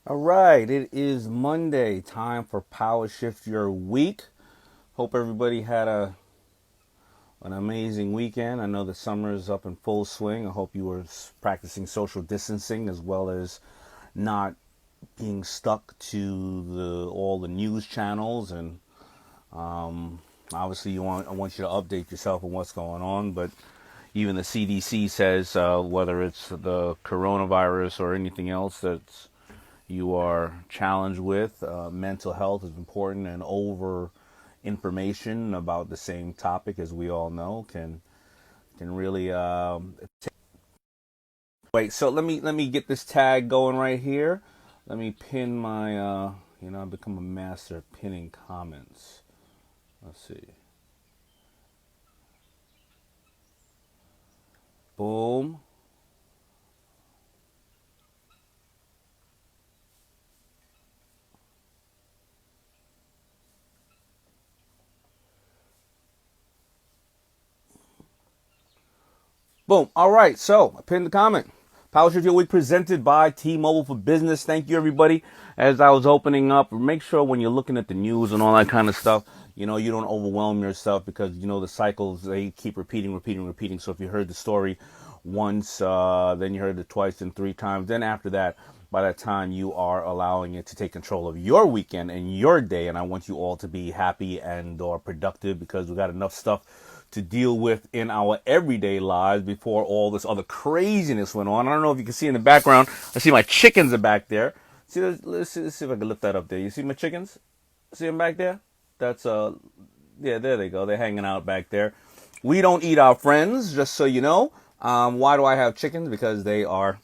All right, it is Monday, time for Powershift your week. Hope everybody had an amazing weekend. I know the summer is up in full swing. I hope you were practicing social distancing as well as not being stuck to all the news channels. And obviously, I want you to update yourself on what's going on. But even the CDC says whether it's the coronavirus or anything else that's you are challenged with. Mental health is important, and over information about the same topic, as we all know, can really wait. So let me get this tag going right here. Let me pin my I've become a master at pinning comments. Let's see. Boom. Boom. All right. So I pinned the comment. Powershift Your Week presented by T-Mobile for Business. Thank you, everybody. As I was opening up, make sure when you're looking at the news and all that kind of stuff, you don't overwhelm yourself because, the cycles, they keep repeating. So if you heard the story once, then you heard it twice and three times. Then after that, by that time, you are allowing it to take control of your weekend and your day. And I want you all to be happy and or productive because we got enough stuff to deal with in our everyday lives before all this other craziness went on. I don't know if you can see in the background. I see my chickens are back there. See, let's see if I can lift that up there. You see my chickens? See them back there? That's yeah, there they go. They're hanging out back there. We don't eat our friends, just so you know. Why do I have chickens? Because they are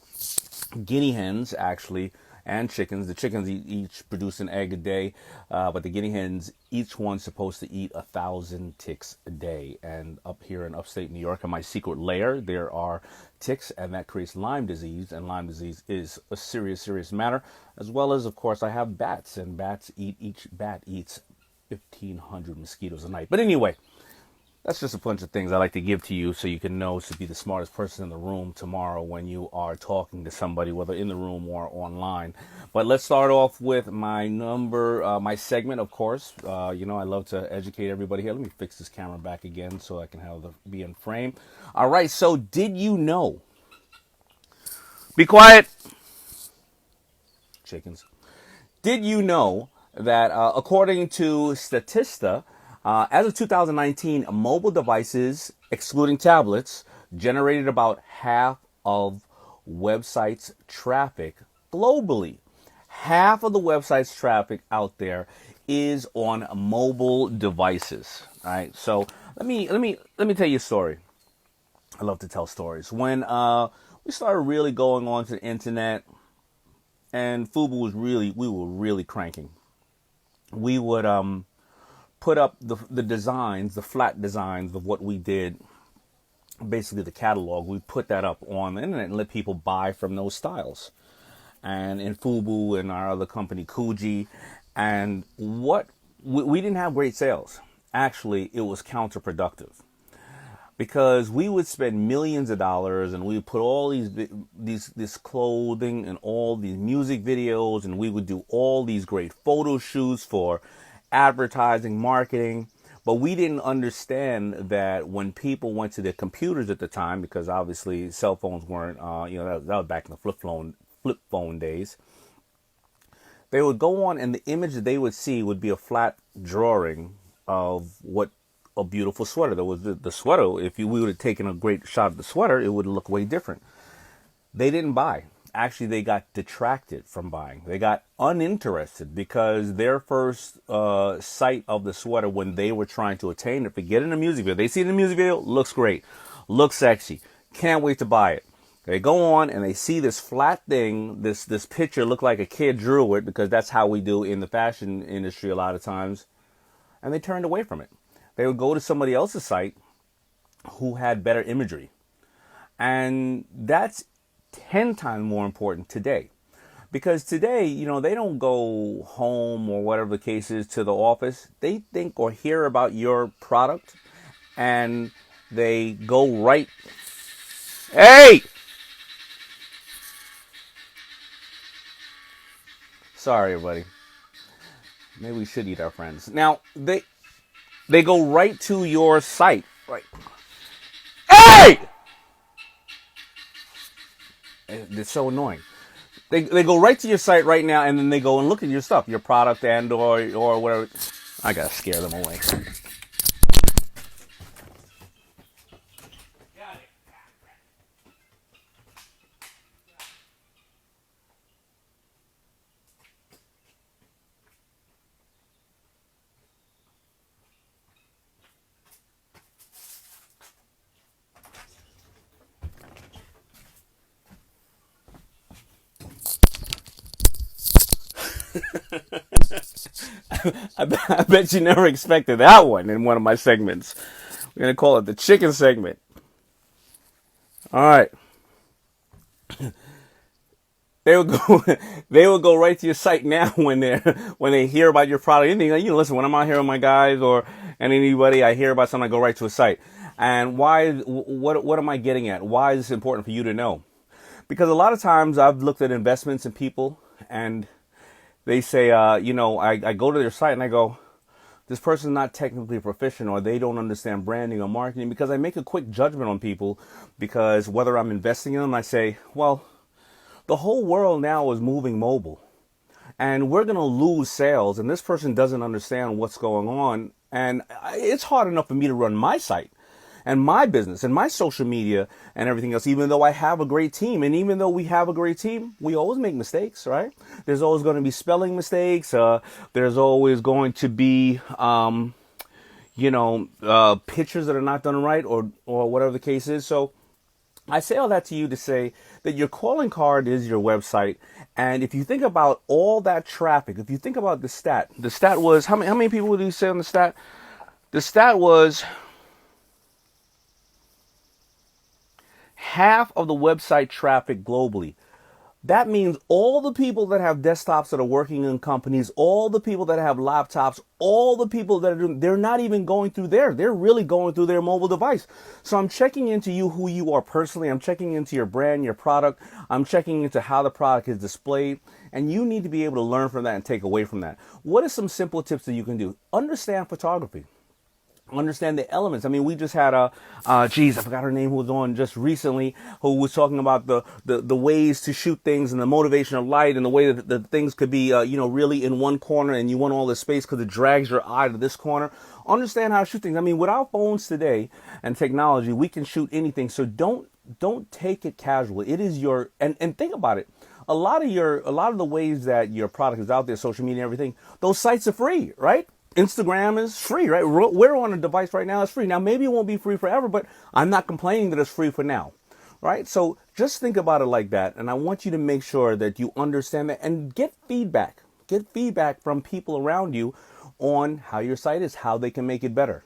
guinea hens, actually, and chickens. The chickens each produce an egg a day, but the guinea hens, each one's supposed to eat 1,000 ticks a day. And up here in upstate New York, in my secret lair, there are ticks, and that creates Lyme disease. And Lyme disease is a serious, serious matter. As well as, of course, I have bats, and each bat eats 1,500 mosquitoes a night. But anyway, that's just a bunch of things I like to give to you so you can know to be the smartest person in the room tomorrow when you are talking to somebody, whether in the room or online. But let's start off with my segment, of course. I love to educate everybody here. Let me fix this camera back again so I can be in frame. All right, so did you know? Be quiet, chickens. Did you know that according to Statista, as of 2019, mobile devices, excluding tablets, generated about half of websites' traffic globally. Half of the website's traffic out there is on mobile devices. All right. So let me tell you a story. I love to tell stories. When we started really going on to the internet, and FUBU we were really cranking. We would put up the designs, the flat designs of what we did, basically the catalog. We put that up on the internet and let people buy from those styles. And in FUBU and our other company, Coogee, and we didn't have great sales. Actually, it was counterproductive because we would spend millions of dollars and we would put all this clothing and all these music videos, and we would do all these great photo shoots for advertising, marketing, but we didn't understand that when people went to their computers at the time, because obviously cell phones weren't, that was back in the flip phone days. They would go on, and the image that they would see would be a flat drawing of what a beautiful sweater. There was the sweater. If we would have taken a great shot of the sweater, it would look way different. They didn't buy. Actually, they got detracted from buying. They got uninterested because their first sight of the sweater when they were trying to attain it, forget in the music video. They see the music video, looks great, looks sexy, can't wait to buy it. They go on and they see this flat thing, this picture look like a kid drew it, because that's how we do in the fashion industry a lot of times, and they turned away from it. They would go to somebody else's site who had better imagery. And that's 10 times more important today. Because today, they don't go home or whatever the case is to the office. They think or hear about your product and they go right. Hey! Sorry, everybody. Maybe we should eat our friends. Now, they go right to your site. Right. Hey! It's so annoying. They go right to your site right now, and then they go and look at your stuff, your product and or whatever. I gotta scare them away. I bet you never expected that one in one of my segments. We're gonna call it the chicken segment. All right. They would go. They would go right to your site now when they hear about your product. Anything like, listen. When I'm out here with my guys or anybody, I hear about something, I go right to a site. And why? What am I getting at? Why is this important for you to know? Because a lot of times I've looked at investments in people, and they say, I go to their site and I go, this person's not technically proficient, or they don't understand branding or marketing, because I make a quick judgment on people, because whether I'm investing in them, I say, well, the whole world now is moving mobile, and we're going to lose sales, and this person doesn't understand what's going on. And it's hard enough for me to run my site and my business and my social media and everything else, even though I have a great team. And even though we have a great team, we always make mistakes, right? There's always going to be spelling mistakes. There's always going to be, pictures that are not done right, or whatever the case is. So I say all that to you to say that your calling card is your website. And if you think about all that traffic, if you think about the stat was, how many people do you say on the stat? The stat was half of the website traffic globally. That means all the people that have desktops that are working in companies, all the people that have laptops, all the people that are doing, they're not even going through there. They're really going through their mobile device. So I'm checking into you, who you are personally. I'm checking into your brand, your product. I'm checking into how the product is displayed. And you need to be able to learn from that and take away from that. What are some simple tips that you can do? Understand photography. Understand the elements. I mean, we just had I forgot her name, who was on just recently, who was talking about the ways to shoot things and the motivation of light and the way that the things could be, really in one corner, and you want all this space because it drags your eye to this corner. Understand how to shoot things. I mean, with our phones today and technology, we can shoot anything. So don't take it casually. It is and think about it. A lot of the ways that your product is out there, social media and everything, those sites are free, right? Instagram is free, right? We're on a device right now. It's free. Now, maybe it won't be free forever, but I'm not complaining that it's free for now, right? So just think about it like that. And I want you to make sure that you understand that and get feedback. Get feedback from people around you on how your site is, how they can make it better.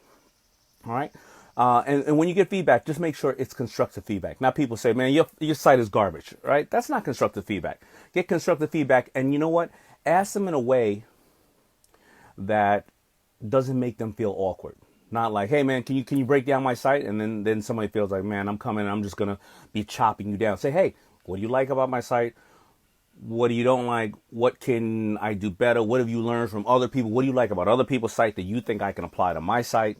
All right. And when you get feedback, just make sure it's constructive feedback. Now, people say, man, your site is garbage, right? That's not constructive feedback. Get constructive feedback. And you know what? Ask them in a way that doesn't make them feel awkward. Not like, hey man, can you break down my site? And then somebody feels like, man, I'm coming and I'm just gonna be chopping you down. Say, hey, what do you like about my site? What do you don't like? What can I do better? What have you learned from other people? What do you like about other people's site that you think I can apply to my site?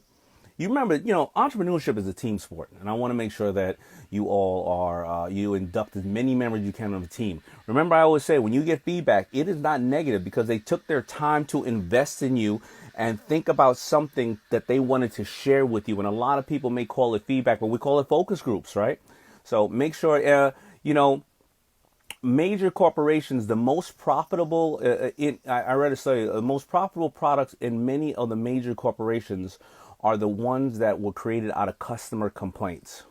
You remember, entrepreneurship is a team sport, and I want to make sure that you all are, you induct as many members as you can on the team. Remember, I always say, when you get feedback, it is not negative, because they took their time to invest in you and think about something that they wanted to share with you. And a lot of people may call it feedback, but we call it focus groups, right? So make sure, major corporations, the most profitable, I read a study, the most profitable products in many of the major corporations are the ones that were created out of customer complaints,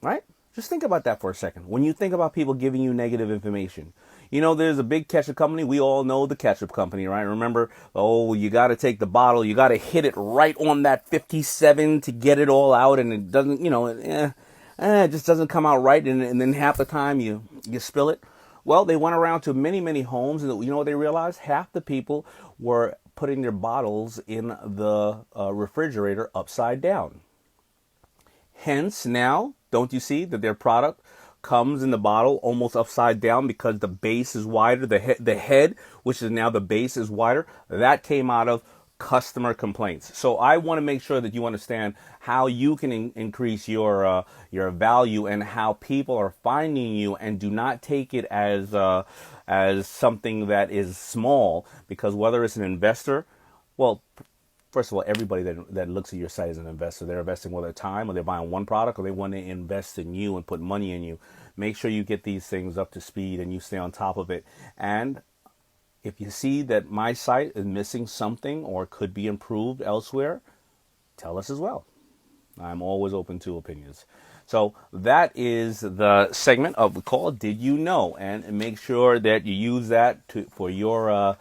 right? Just think about that for a second. When you think about people giving you negative information, there's a big ketchup company. We all know the ketchup company, right? Remember, you got to take the bottle, you got to hit it right on that 57 to get it all out, and it doesn't, it just doesn't come out right, and then half the time you spill it. Well, they went around to many, many homes, and you know what they realized? Half the people were putting their bottles in the refrigerator upside down. Hence, now, don't you see that their product comes in the bottle almost upside down because the base is wider. The head, which is now the base, is wider. That came out of customer complaints. So I want to make sure that you understand how you can increase your value and how people are finding you, and do not take it as something that is small, because whether it's an investor, well, first of all, everybody that looks at your site is an investor. They're investing all their time, or they're buying one product, or they want to invest in you and put money in you. Make sure you get these things up to speed and you stay on top of it. And if you see that my site is missing something or could be improved elsewhere, tell us as well. I'm always open to opinions. So that is the segment of the call, Did You Know? And make sure that you use that for your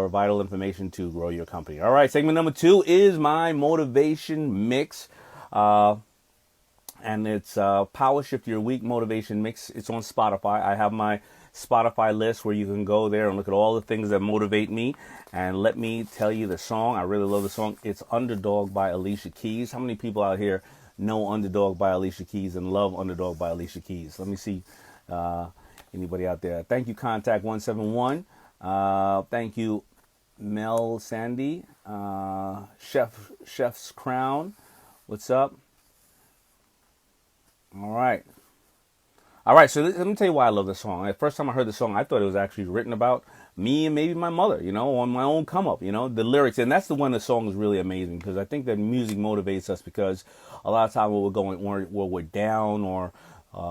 vital information to grow your company. All right, segment number 2 is my motivation mix. And it's Powershift Your Week Motivation Mix. It's on Spotify. I have my Spotify list where you can go there and look at all the things that motivate me. And let me tell you the song. I really love the song. It's Underdog by Alicia Keys. How many people out here know Underdog by Alicia Keys and love Underdog by Alicia Keys? Let me see anybody out there. Thank you, Contact 171. Thank you, Mel Sandy. Chef's Crown. What's up? All right, so let me tell you why I love this song. The first time I heard the song, I thought it was actually written about me and maybe my mother, on my own come up, the lyrics. And that's the one the song is really amazing, because I think that music motivates us, because a lot of times when we're down, or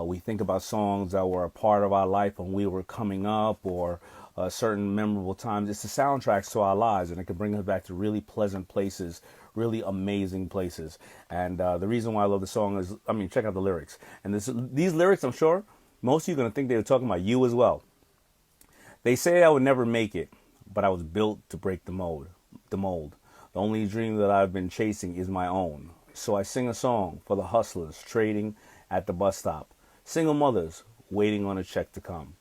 we think about songs that were a part of our life when we were coming up, or certain memorable times. It's the soundtracks to our lives, and it can bring us back to really pleasant places, really amazing places. And the reason why I love the song is, check out the lyrics. And these lyrics, I'm sure most of you are going to think they were talking about you as well. They say I would never make it, but I was built to break the mold. The only dream that I've been chasing is my own. So I sing a song for the hustlers trading at the bus stop, single mothers waiting on a check to come.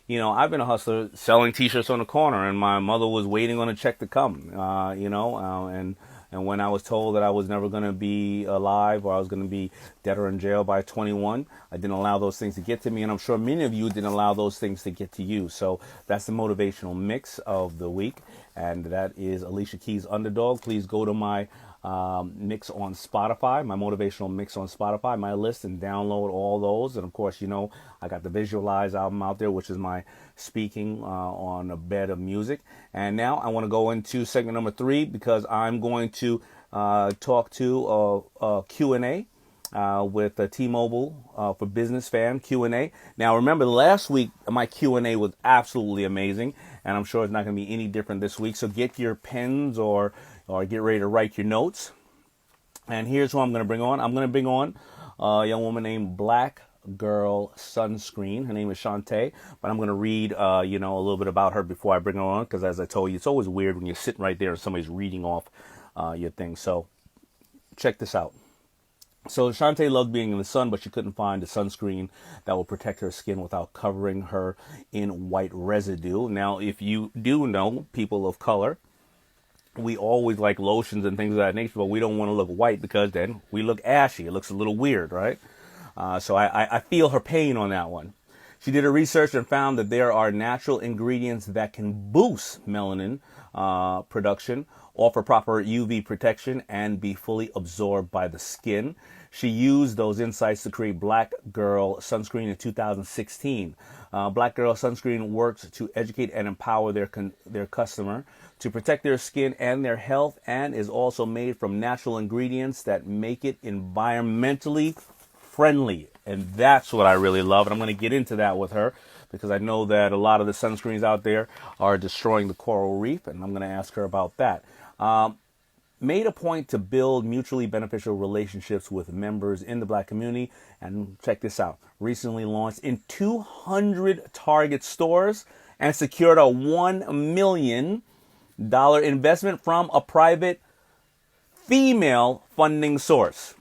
I've been a hustler selling T-shirts on the corner, and my mother was waiting on a check to come, and when I was told that I was never going to be alive, or I was going to be dead or in jail by 21, I didn't allow those things to get to me, and I'm sure many of you didn't allow those things to get to you. So that's the motivational mix of the week, and that is Alicia Keys' Underdog. Please go to my mix on Spotify, my motivational mix on Spotify, my list, and download all those. And of course, I got the Visualize album out there, which is my speaking on a bed of music. And now I want to go into segment number 3, because I'm going to talk to a Q&A with T-Mobile for Business Fan Q&A. Now, remember, last week my Q&A was absolutely amazing, and I'm sure it's not going to be any different this week. So get your pens or get ready to write your notes. And here's who I'm going to bring on. I'm going to bring on a young woman named Black Girl Sunscreen. Her name is Shantae, but I'm going to read, a little bit about her before I bring her on, because as I told you, it's always weird when you're sitting right there and somebody's reading off your thing. So check this out. So Shantae loved being in the sun, but she couldn't find a sunscreen that will protect her skin without covering her in white residue. Now, if you do know, people of color, we always like lotions and things of that nature, but we don't want to look white, because then we look ashy. It looks a little weird, right? So I feel her pain on that one. She did her research and found that there are natural ingredients that can boost melanin production, offer proper UV protection, and be fully absorbed by the skin. She used those insights to create Black Girl Sunscreen in 2016. Black Girl Sunscreen works to educate and empower their customer to protect their skin and their health, and is also made from natural ingredients that make it environmentally friendly. And that's what I really love. And I'm going to get into that with her, because I know that a lot of the sunscreens out there are destroying the coral reef, and I'm going to ask her about that. Made a point to build mutually beneficial relationships with members in the Black community. And check this out. Recently launched in 200 Target stores and secured a $1 million investment from a private female funding source.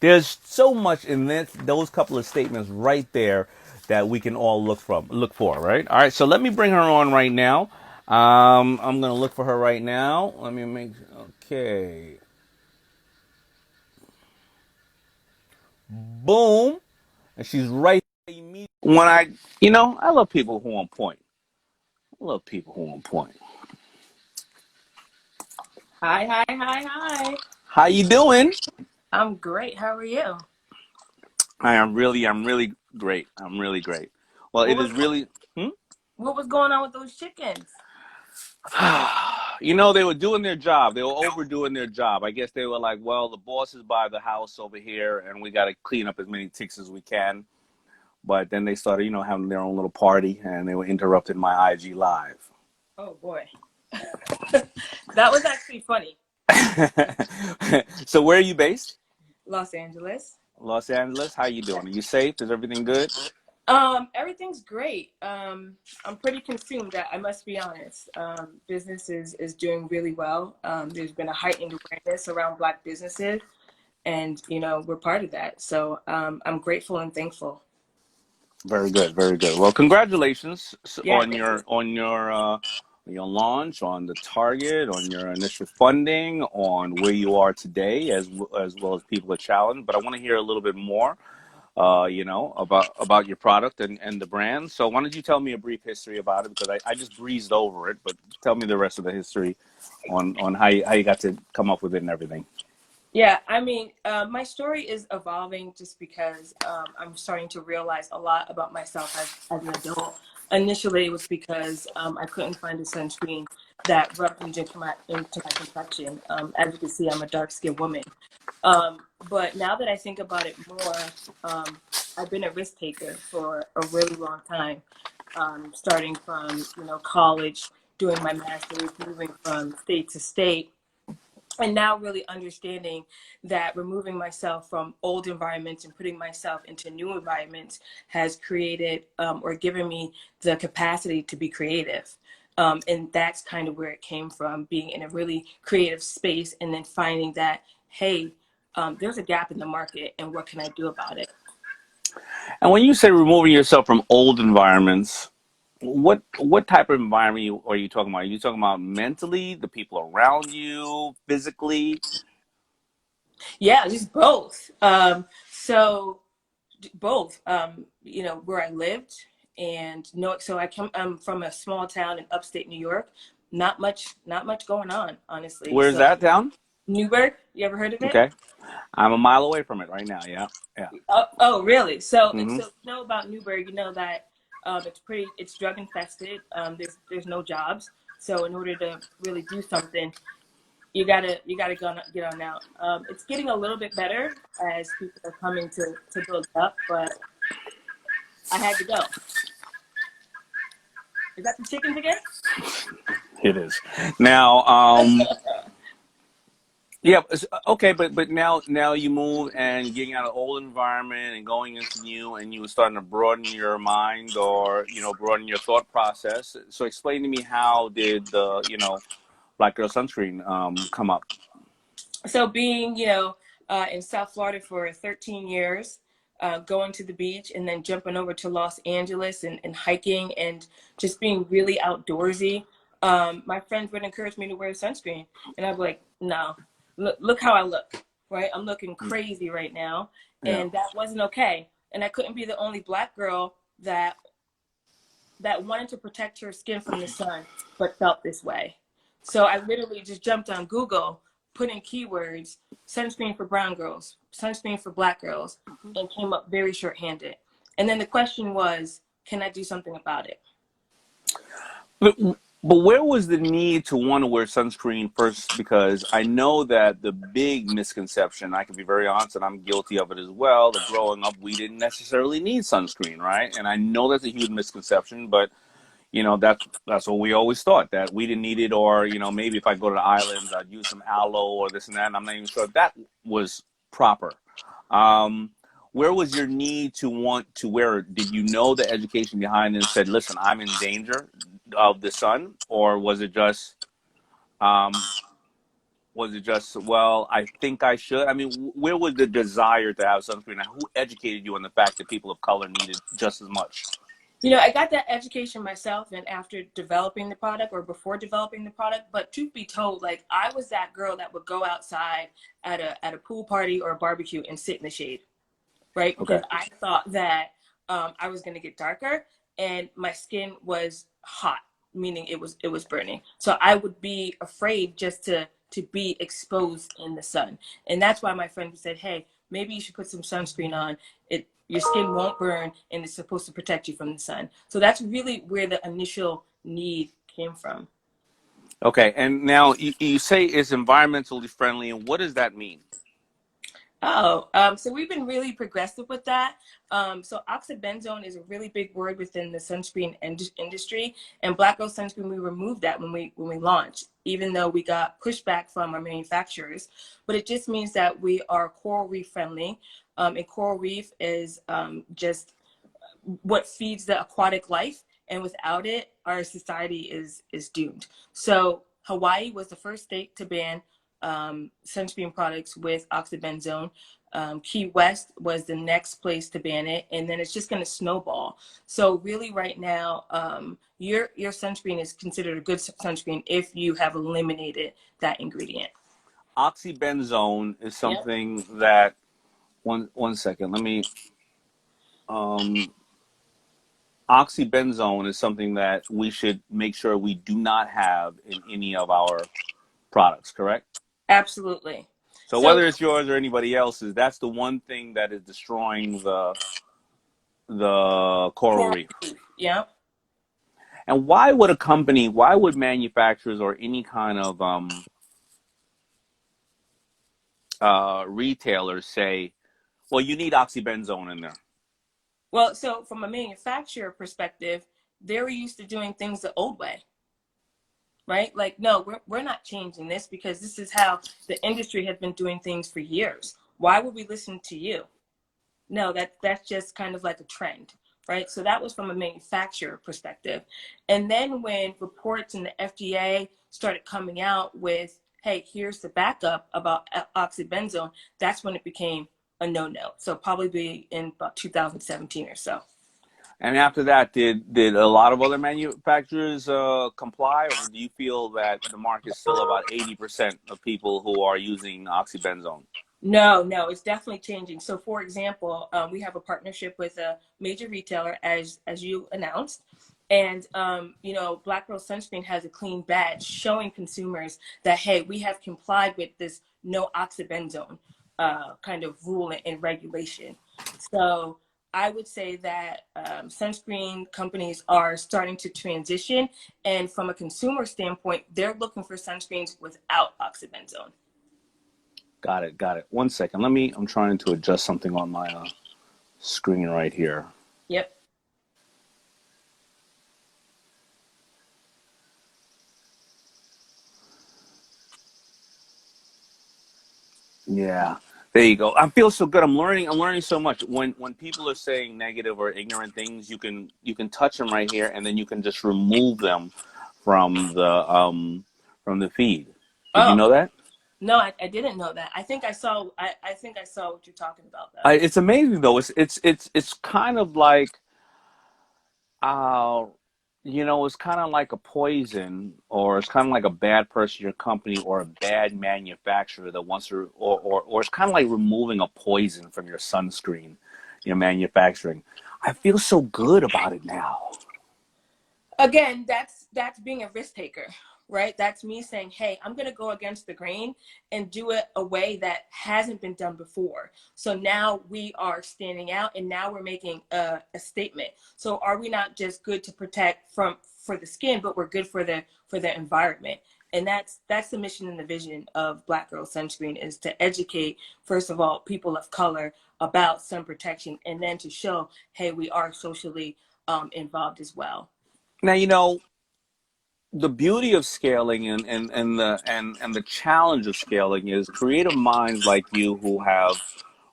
There's so much in those couple of statements right there that we can all look for, right? All right, so let me bring her on right now. I'm going to look for her right now. Let me okay. Boom. and she's right immediately when I love people who are on point. I love people who are on point. Hi, hi, hi, hi. How you doing? I'm great. How are you? I'm really great. I'm really great. Well, What it was is really. Hmm? what was going on with those chickens? They were doing their job. They were overdoing their job. I guess they were like, well, the boss is by the house over here, and we got to clean up as many ticks as we can. But then they started, having their own little party, and they were interrupting my IG live. Oh boy. That was actually funny. So where are you based? Los Angeles. Los Angeles. How you Yeah. doing? Are you safe? Is everything good? Everything's great. I'm pretty consumed, I must be honest. Business is doing really well. There's been a heightened awareness around Black businesses, and we're part of that. So I'm grateful and thankful. Very good, very good. Well, congratulations Yeah, on thank you. your launch, on the target, on your initial funding, on where you are today, as well as people are challenged. But I want to hear a little bit more, about your product and the brand. So why don't you tell me a brief history about it, because I just breezed over it, but tell me the rest of the history on how you got to come up with it and everything. Yeah, I mean, my story is evolving just because I'm starting to realize a lot about myself as an adult. Initially, it was because I couldn't find a sunscreen that rubbed into my complexion. As you can see, I'm a dark-skinned woman. But now that I think about it more, I've been a risk taker for a really long time, starting from college, doing my master's, moving from state to state, and now really understanding that removing myself from old environments and putting myself into new environments has created or given me the capacity to be creative. And that's kind of where it came from, being in a really creative space and then finding that, hey, there's a gap in the market and what can I do about it? And when you say removing yourself from old environments, what type of environment are you talking about? Are you talking about mentally, the people around you, physically? Yeah, just both. So both, where I lived and no, so I'm from a small town in upstate New York. Not much going on, honestly. Where's So that down? Newburgh, you ever heard of it? Okay, I'm a mile away from it right now. Yeah, yeah. Oh, really? So Hmm. so you know about Newburgh, you know that it's drug infested. There's no jobs. So in order to really do something, you gotta get on out. It's getting a little bit better as people are coming to build up, but I had to go. Is that the chickens again? It is now. Yeah. Okay, but now you move and getting out of old environment and going into new, and you were starting to broaden your mind, or broaden your thought process. So explain to me, how did the Black Girl Sunscreen come up? So being, in South Florida for 13 years, going to the beach and then jumping over to Los Angeles and hiking and just being really outdoorsy, my friends would encourage me to wear sunscreen. And I'd be like, no, look how I look, right? I'm looking crazy right now. Yeah. And that wasn't okay. And I couldn't be the only Black girl that wanted to protect her skin from the sun, but felt this way. So I literally just jumped on Google, put in keywords, sunscreen for brown girls, sunscreen for Black girls, and came up very shorthanded. And then the question was, can I do something about it? But, but where was the need to want to wear sunscreen first? Because I know that the big misconception, I can be very honest, and I'm guilty of it as well, that growing up, we didn't necessarily need sunscreen, right? And I know that's a huge misconception, but that's what we always thought, that we didn't need it, or maybe if I go to the islands, I'd use some aloe or this and that. And I'm not even sure if that was proper. Um, where was your need to want to wear it? Did you know the education behind it and said, "Listen, I'm in danger of the sun," or um, well, I think I should? I mean, where was the desire to have sunscreen, and who educated you on the fact that people of color needed just as much? I got that education myself and after developing the product or before developing the product. But truth be told, like I was that girl that would go outside at a pool party or a barbecue and sit in the shade. right? Okay. Because I thought that I was going to get darker, and my skin was hot, meaning it was burning. So I would be afraid just to be exposed in the sun, and that's why my friend said, "Hey, maybe you should put some sunscreen on. Your skin won't burn, and it's supposed to protect you from the sun." So that's really where the initial need came from. Okay. And now you say it's environmentally friendly, and what does that mean? Oh, so we've been really progressive with that. So oxybenzone is a really big word within the sunscreen industry, and Black Girl Sunscreen, we removed that when we launched, even though we got pushback from our manufacturers. But it just means that we are coral reef friendly, and coral reef is just what feeds the aquatic life, and without it our society is doomed. So Hawaii was the first state to ban sunscreen products with oxybenzone. Key West was the next place to ban it, and then it's just going to snowball. So really right now, your sunscreen is considered a good sunscreen if you have eliminated that ingredient. Oxybenzone is Yep. something that one second. Let me oxybenzone is something that we should make sure we do not have in any of our products, correct? Absolutely. So So whether it's yours or anybody else's, that's the one thing that is destroying the coral coral reef. reef, yeah. And why would manufacturers or any kind of retailers say, well, you need oxybenzone in there? Well, so from a manufacturer perspective, they're used to doing things the old way, right? Like, no, we're not changing this because this is how the industry has been doing things for years. Why would we listen to you? No, that's just kind of like a trend, right? So that was from a manufacturer perspective. And then when reports in the FDA started coming out with, hey, here's the backup about oxybenzone, that's when it became a no-no. So probably be in about 2017 or so. And after that, did a lot of other manufacturers comply, or do you feel that the market is still about 80% of people who are using oxybenzone? No, no, it's definitely changing. So, for example, we have a partnership with a major retailer, as you announced, and Black Girl Sunscreen has a clean badge showing consumers that hey, we have complied with this no oxybenzone kind of rule and regulation. So, I would say that sunscreen companies are starting to transition, and from a consumer standpoint, they're looking for sunscreens without oxybenzone. Got it. Got it. One second. I'm trying to adjust something on my screen right here. Yep. Yeah. There you go. I feel so good. I'm learning so much. When people are saying negative or ignorant things, you can touch them right here, and then you can just remove them from the feed. Did you Oh, know that? no, I didn't know that. I think I saw what you're talking about though. It's amazing though. It's kind of like uh it's kind of like a poison, or it's kind of like a bad person in your company, or a bad manufacturer that wants to, or it's kind of like removing a poison from your sunscreen, your manufacturing. I feel so good about it now. Again, that's being a risk taker, right? That's me saying, hey, I'm going to go against the grain and do it a way that hasn't been done before. So now we are standing out, and now we're making a statement. So are we not just good to protect for the skin, but we're good for the environment? And that's the mission and the vision of Black Girl Sunscreen, is to educate, first of all, people of color about sun protection, and then to show, hey, we are socially involved as well. Now, the beauty of scaling, and the challenge of scaling is creative minds like you who have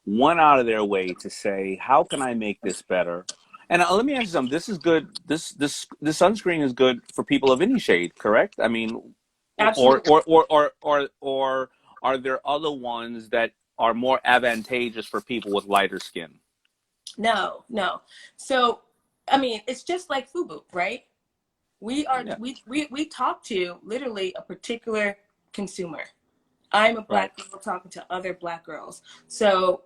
went out of their way to say, how can I make this better? And let me ask you something. This is good. This sunscreen is good for people of any shade, correct? I mean, Absolutely. or are there other ones that are more advantageous for people with lighter skin? No, no. So, I mean, it's just like FUBU, right? We are Yeah, we talk to literally a particular consumer. I'm a right. Black girl talking to other Black girls. So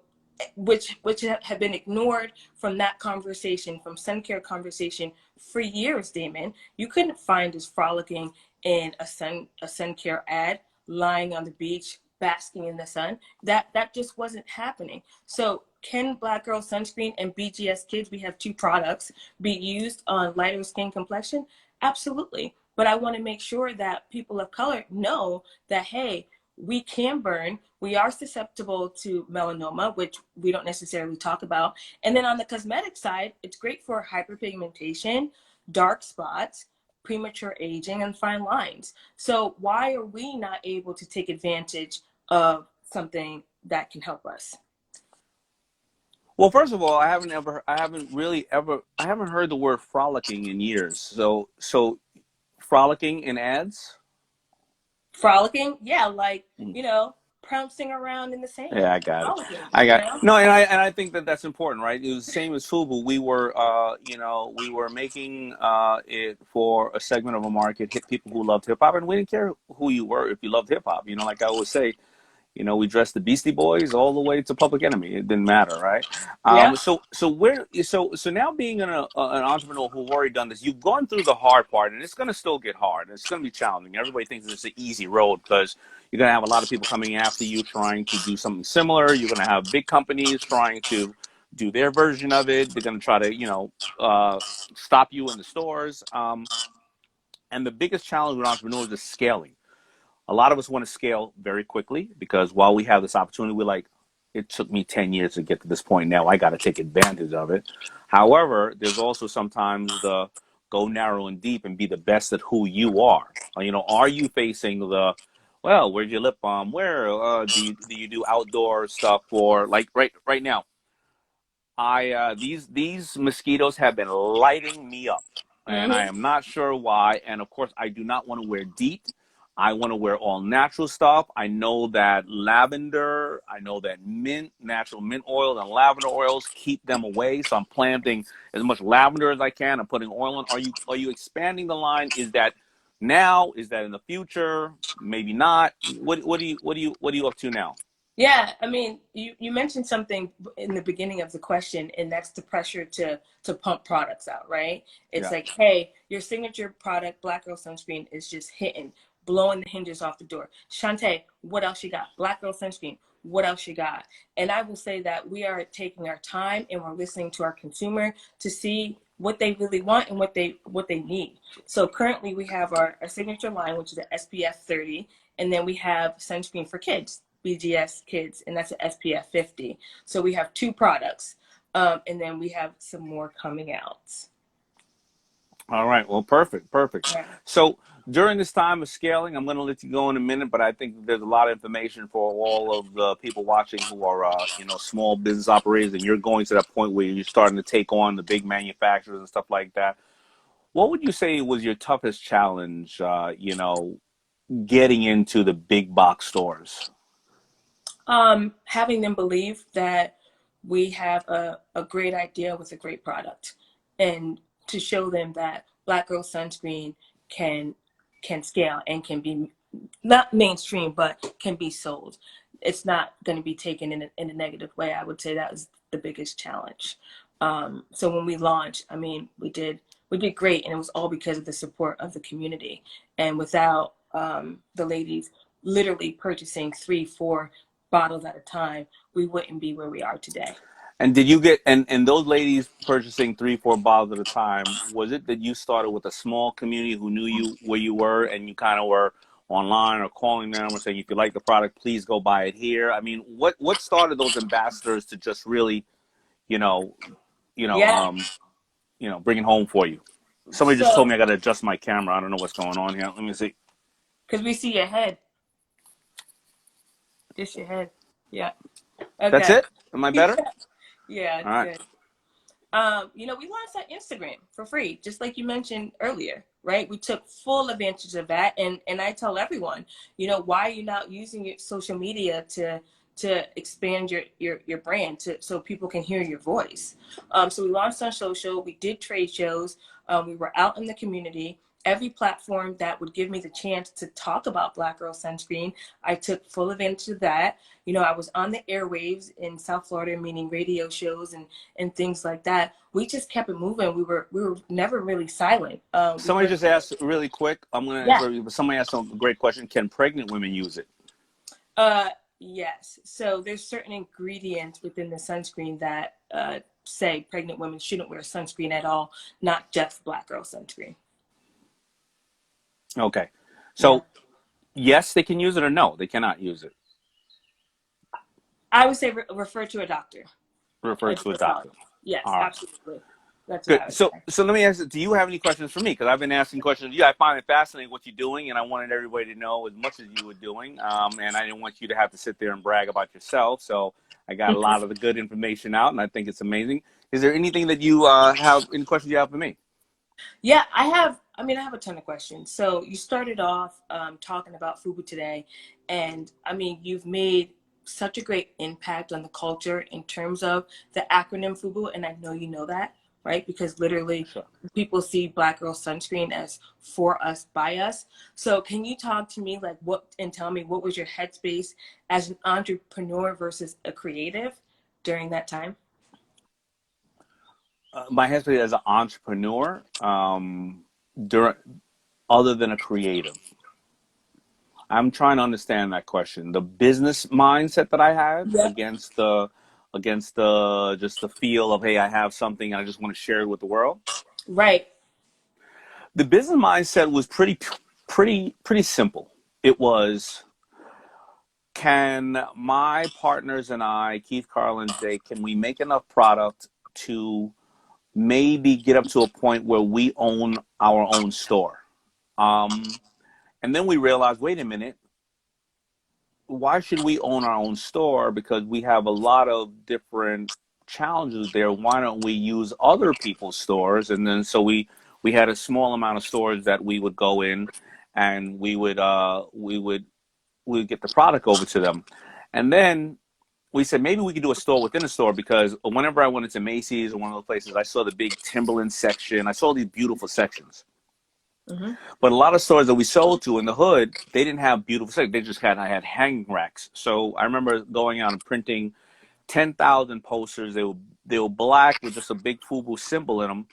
which have been ignored from that conversation, from sun care conversation for years, Daymond. You couldn't find us frolicking in a sun care ad, lying on the beach, basking in the sun. That just wasn't happening. So can Black Girl Sunscreen and BGS Kids, we have two products, be used on lighter skin complexion? Absolutely. But I want to make sure that people of color know that, hey, we can burn. We are susceptible to melanoma, which we don't necessarily talk about. And then on the cosmetic side, it's great for hyperpigmentation, dark spots, premature aging, and fine lines. So why are we not able to take advantage of something that can help us? Well, first of all, I haven't heard the word frolicking in years. So frolicking in ads? Frolicking, yeah, like, Mm. pouncing around in the sand, Yeah, I got it. frolicking, I got it. No, and I think that that's important, right? It was the same as FUBU. We were making it for a segment of a market, hit people who loved hip hop, and we didn't care who you were if you loved hip hop. Like I always say, we dressed the Beastie Boys all the way to Public Enemy. It didn't matter, right? yeah, So now being an entrepreneur who've already done this, you've gone through the hard part, and it's going to still get hard. It's going to be challenging. Everybody thinks it's an easy road because you're going to have a lot of people coming after you trying to do something similar. You're going to have big companies trying to do their version of it. They're going to try to, stop you in the stores. And the biggest challenge with entrepreneurs is scaling. A lot of us want to scale very quickly because while we have this opportunity, we're like, it took me 10 years to get to this point. Now I got to take advantage of it. However, there's also sometimes the go narrow and deep and be the best at who you are. Are you facing well, where's your lip balm? Where do you do outdoor stuff for, like, right now? These mosquitoes have been lighting me up, and I mm-hmm. am not sure why. And of course, I do not want to wear DEET. I want to wear all natural stuff. I know that lavender, I know that natural mint oil and lavender oils keep them away. So I'm planting as much lavender as I can. I'm putting oil in. Are you expanding the line? Is that now? Is that in the future? Maybe not. What are you up to now? Yeah, I mean, you mentioned something in the beginning of the question, and that's the pressure to pump products out, right? It's Yeah. like, hey, your signature product, Black Girl Sunscreen, is just hitting, blowing the hinges off the door. Shantae, what else you got? Black Girl Sunscreen, what else you got? And I will say that we are taking our time and we're listening to our consumer to see what they really want and what they need. So currently we have our signature line, which is the SPF 30, and then we have sunscreen for kids, BGS Kids, and that's an SPF 50. So we have two products, and then we have some more coming out. All right. Well, perfect. Yeah. So during this time of scaling, I'm going to let you go in a minute, but I think there's a lot of information for all of the people watching who are, small business operators, and you're going to that point where you're starting to take on the big manufacturers and stuff like that. What would you say was your toughest challenge, getting into the big box stores? Having them believe that we have a great idea with a great product, and to show them that Black Girl Sunscreen can scale and can be not mainstream, but can be sold. It's not going to be taken in a negative way. I would say that was the biggest challenge. So when we launched, I mean, we did great, and it was all because of the support of the community. And without the ladies literally purchasing 3, 4 bottles at a time, we wouldn't be where we are today. And did you get and those ladies purchasing 3, 4 bottles at a time? Was it that you started with a small community who knew you where you were, and you kind of were online or calling them or saying, if you like the product, please go buy it here? I mean, what started those ambassadors to just really, you know, you know, Yeah. um, bring it home for you? Somebody just told So, me I got to adjust my camera. I don't know what's going on here. Let me see. because we see your head, just your head. Yeah. That's Okay. it. Am I better? Yeah, All it's right. good. We launched on Instagram for free, just like you mentioned earlier, right? We took full advantage of that, and I tell everyone, why are you not using your social media to expand your brand, so people can hear your voice? So we launched on social. We did trade shows. We were out in the community, every platform that would give me the chance to talk about Black Girl Sunscreen, I took full advantage of that. You know, I was on the airwaves in South Florida, meaning radio shows and things like that. We just kept it moving. We were never really silent. We Somebody worked. just asked really quick. I'm going to Yeah. interrupt you, but somebody asked a great question. Can pregnant women use it? Yes. So there's certain ingredients within the sunscreen that say pregnant women shouldn't wear sunscreen at all, not just Black Girl Sunscreen. Okay. Yeah. So yes, they can use it, or no, they cannot use it. I would say refer to a doctor. Refer to a doctor. Dermatologist. Yes, All right. absolutely. That's what Good. I would So, say. so let me ask you, do you have any questions for me? Because I've been asking questions of you. I find it fascinating what you're doing, and I wanted everybody to know as much as you were doing. And I didn't want you to have to sit there and brag about yourself. So I got a lot of the good information out, and I think it's amazing. Is there anything that you have, any questions you have for me? Yeah, I have a ton of questions. So you started off talking about FUBU today, and I mean, you've made such a great impact on the culture in terms of the acronym FUBU, and I know you know that, right? Because literally Sure. people see Black Girl Sunscreen as for us, by us. So can you talk to me and tell me what was your headspace as an entrepreneur versus a creative during that time? My husband as an entrepreneur, during, other than a creative. I'm trying to understand that question. The business mindset that I had Yep. against the just the feel of, hey, I have something and I just want to share it with the world. Right. The business mindset was pretty simple. It was, can my partners and I, Keith, Carl, and Jay, can we make enough product to maybe get up to a point where we own our own store? And then we realized, wait a minute, why should we own our own store? Because we have a lot of different challenges there. Why don't we use other people's stores? And then so we had a small amount of stores that we would go in, and we would get the product over to them. And then we said maybe we could do a store within a store, because whenever I went into Macy's or one of those places, I saw the big Timberland section. I saw these beautiful sections. Mm-hmm. But a lot of stores that we sold to in the hood, they didn't have beautiful sections. They just had hanging racks. So I remember going out and printing 10,000 posters. They were black with just a big FUBU symbol in them.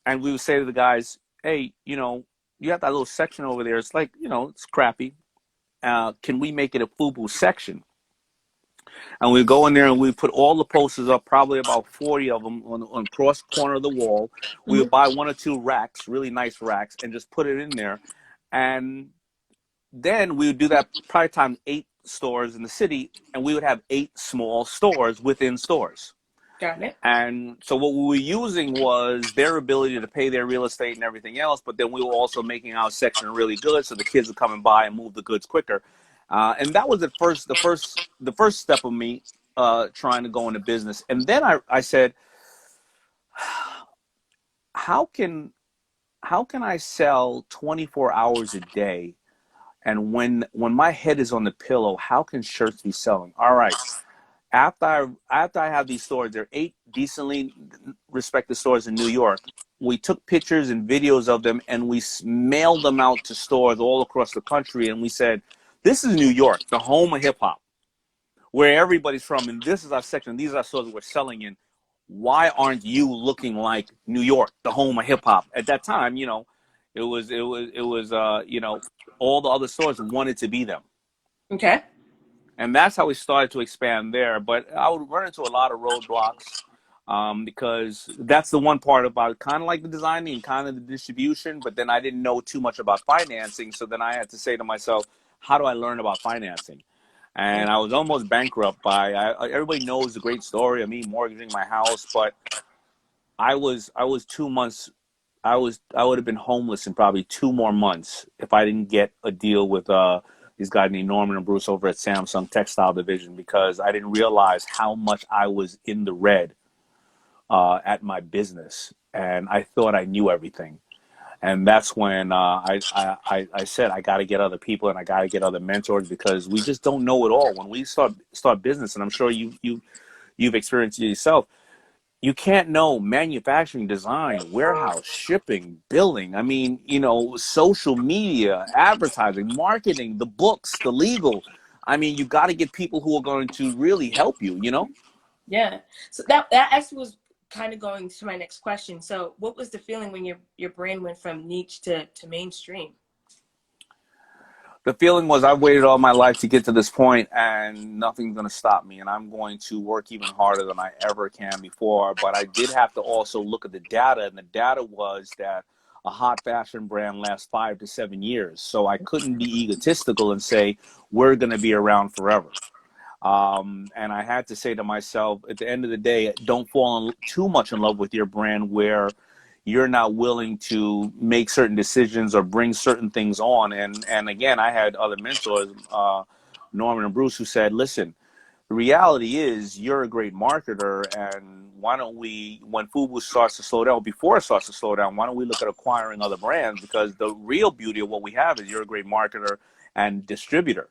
And we would say to the guys, hey, you have that little section over there. It's like, it's crappy. Can we make it a FUBU section? And we go in there and we put all the posters up, probably about 40 of them on cross corner of the wall. We Mm-hmm. would buy one or two racks, really nice racks, and just put it in there. And then we would do that probably times 8 stores in the city, and we would have 8 small stores within stores. Got it. And so what we were using was their ability to pay their real estate and everything else, but then we were also making our section really good, so the kids would come and buy and move the goods quicker. And that was the first step of me trying to go into business. And then I said, how can I sell 24 hours a day? And when my head is on the pillow, how can shirts be selling? All right. After I have these stores, there are 8 decently respected stores in New York. We took pictures and videos of them, and we mailed them out to stores all across the country. And we said, this is New York, the home of hip hop, where everybody's from. And this is our section. These are our stores that we're selling in. Why aren't you looking like New York, the home of hip hop? At that time, it was all the other stores wanted to be them. Okay. And that's how we started to expand there. But I would run into a lot of roadblocks, because that's the one part about kind of like the designing and kind of the distribution. But then I didn't know too much about financing. So then I had to say to myself, how do I learn about financing? And I was almost bankrupt everybody knows the great story of me mortgaging my house. But I was 2 months. I would have been homeless in probably 2 more months if I didn't get a deal with these guys named Norman and Bruce over at Samsung Textile Division, because I didn't realize how much I was in the red at my business, and I thought I knew everything. And that's when I said I got to get other people and I got to get other mentors, because we just don't know it all when we start business. And I'm sure you've experienced it yourself. you can't know manufacturing, design, warehouse, shipping, billing. I mean, social media, advertising, marketing, the books, the legal. I mean, you got to get people who are going to really help you. Yeah. So that actually was kind of going to my next question. So what was the feeling when your brain went from niche to mainstream? The feeling was I've waited all my life to get to this point and nothing's going to stop me. And I'm going to work even harder than I ever can before. But I did have to also look at the data. And the data was that a hot fashion brand lasts 5 to 7 years. So I couldn't be egotistical and say, we're going to be around forever. And I had to say to myself, at the end of the day, don't fall too much in love with your brand where you're not willing to make certain decisions or bring certain things on. And again, I had other mentors, Norman and Bruce, who said, listen, the reality is you're a great marketer, and why don't we, when FUBU starts to slow down, before it starts to slow down, why don't we look at acquiring other brands? Because the real beauty of what we have is you're a great marketer and distributor.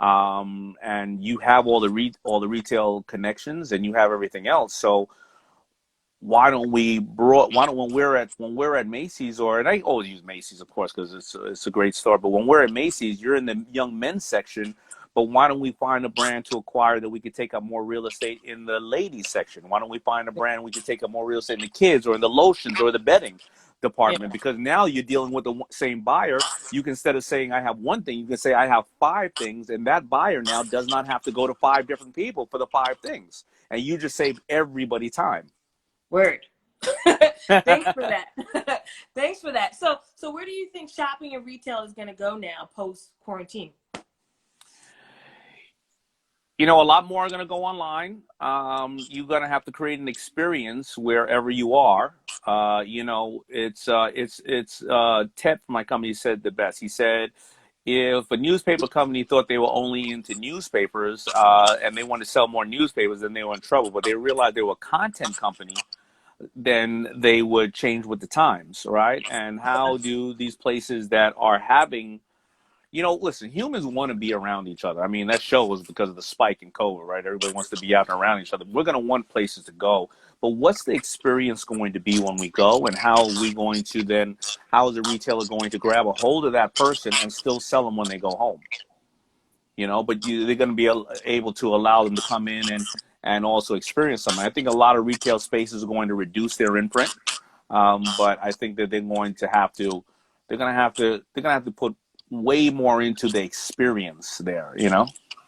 And you have all the retail connections, and you have everything else. So why don't when we're at Macy's, and I always use Macy's, of course, because it's a great store. But when we're at Macy's, you're in the young men's section. But why don't we find a brand to acquire that we could take up more real estate in the ladies section? Why don't we find a brand we could take up more real estate in the kids or in the lotions or the bedding department? Yeah. Because now you're dealing with the same buyer. You can, instead of saying I have one thing, you can say I have 5 things, and that buyer now does not have to go to 5 different people for the 5 things, and you just save everybody time. Word. Thanks for that. Thanks for that. So where do you think shopping and retail is going to go now post quarantine? A lot more are going to go online. You're going to have to create an experience wherever you are. Ted from my company said the best. He said, if a newspaper company thought they were only into newspapers and they wanted to sell more newspapers, then they were in trouble. But they realized they were a content company, then they would change with the times, right? And how do these places that are having, listen, humans want to be around each other. I mean, that show was because of the spike in COVID, right? Everybody wants to be out and around each other. We're going to want places to go. But what's the experience going to be when we go? And how is the retailer going to grab a hold of that person and still sell them when they go home? But they're going to be able to allow them to come in and also experience something. I think a lot of retail spaces are going to reduce their imprint, but I think that they're going to have to put way more into the experience there.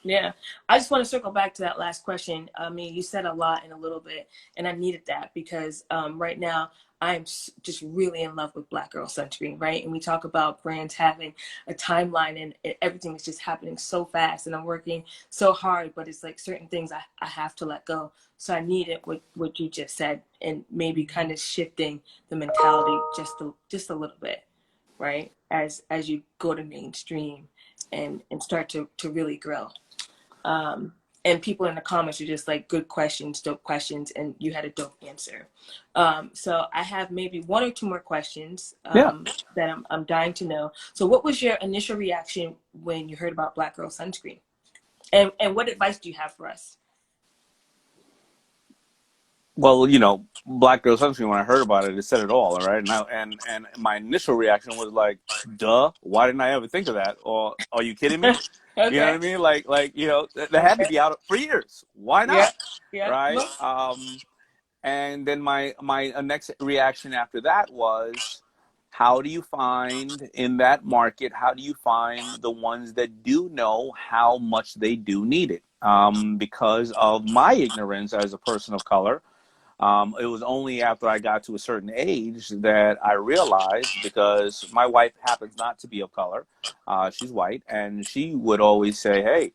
Yeah, I just want to circle back to that last question. I mean, you said a lot in a little bit, and I needed that because right now I'm just really in love with Black Girl Sunscreen, right? And we talk about brands having a timeline, and everything is just happening so fast, and I'm working so hard, but it's like certain things I have to let go. So I needed what you just said, and maybe kind of shifting the mentality just a little bit, right? As you go to mainstream and start to really grow. And people in the comments are just like, good questions, dope questions, and you had a dope answer. So I have maybe 1 or 2 more questions Yeah. that I'm dying to know. So what was your initial reaction when you heard about Black Girl Sunscreen? And what advice do you have for us? Well, Black Girl Sunscreen, when I heard about it, it said it all right? And my initial reaction was like, duh, why didn't I ever think of that? Or, are you kidding me? You know Okay. what I mean? That had to Okay. be out for years. Why Yeah. not? Yeah. Right? Look. And then my next reaction after that was, how do you find in that market, how do you find the ones that do know how much they do need it? Because of my ignorance as a person of color, it was only after I got to a certain age that I realized, because my wife happens not to be of color. She's white, and she would always say, hey,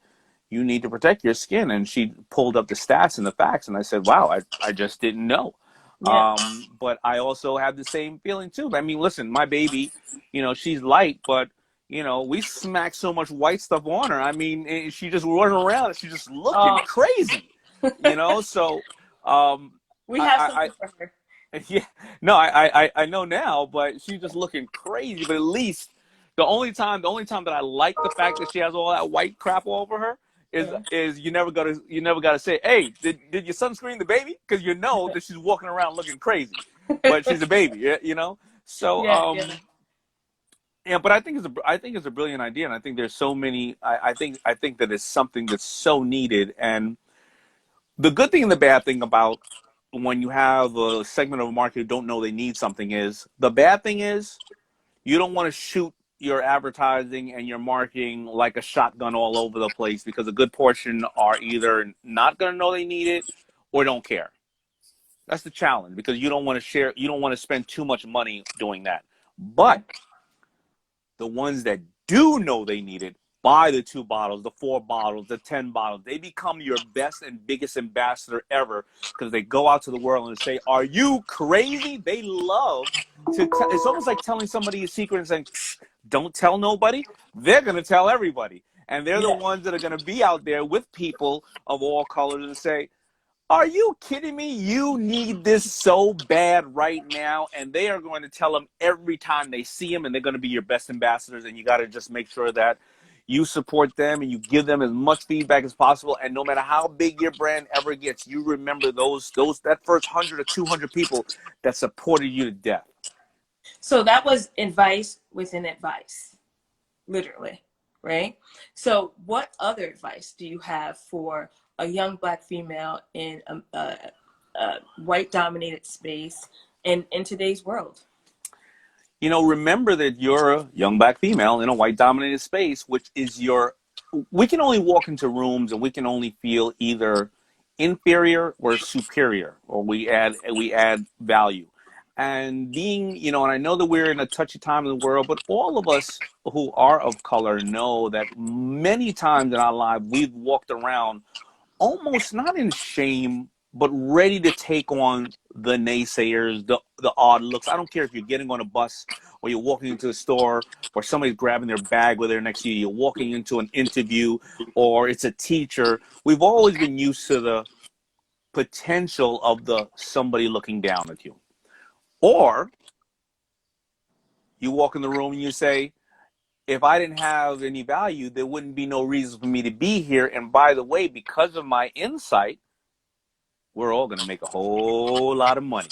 you need to protect your skin. And she pulled up the stats and the facts, and I said, wow, I just didn't know. Yeah. But I also have the same feeling too. I mean, listen, my baby, she's light, but we smack so much white stuff on her. I mean, she just running around and she's just looking Oh, crazy, So, we have I something for her. yeah, no, I know now, but she's just looking crazy. But at least the only time that I like the fact that she has all that white crap all over her is you never gotta say, hey, did your son screen the baby? Because you know that she's walking around looking crazy, but she's a baby, you know. So Yeah, yeah. yeah, but I think it's a brilliant idea, and I think there's so many. I think that it's something that's so needed, and the good thing and the bad thing about when you have a segment of a market who don't know they need something is the bad thing is you don't want to shoot your advertising and your marketing like a shotgun all over the place because a good portion are either not going to know they need it or don't care. That's the challenge because you don't want to share, you don't want to spend too much money doing that. But the ones that do know they need it buy the 2 bottles, the 4 bottles, the 10 bottles. They become your best and biggest ambassador ever because they go out to the world and say, are you crazy? They love to tell. It's almost like telling somebody a secret and saying, don't tell nobody. They're going to tell everybody. And they're the ones that are going to be out there with people of all colors and say, are you kidding me? You need this so bad right now. And they are going to tell them every time they see them, and they're going to be your best ambassadors. And you got to just make sure that you support them and you give them as much feedback as possible. And no matter how big your brand ever gets, you remember that first 100 or 200 people that supported you to death. So that was advice within advice, literally, right? So what other advice do you have for a young Black female in a white-dominated space in today's world? You know, remember that you're a young Black female in a white-dominated space, which is we can only walk into rooms and we can only feel either inferior or superior, or we add value. And being, you know, and I know that we're in a touchy time in the world, but all of us who are of color know that many times in our life we've walked around almost not in shame, but ready to take on the naysayers, the odd looks. I don't care if you're getting on a bus or you're walking into a store or somebody's grabbing their bag with her next to you, you're walking into an interview or it's a teacher. We've always been used to the potential of somebody looking down at you. Or you walk in the room and you say, if I didn't have any value, there wouldn't be no reason for me to be here. And by the way, because of my insight, we're all going to make a whole lot of money.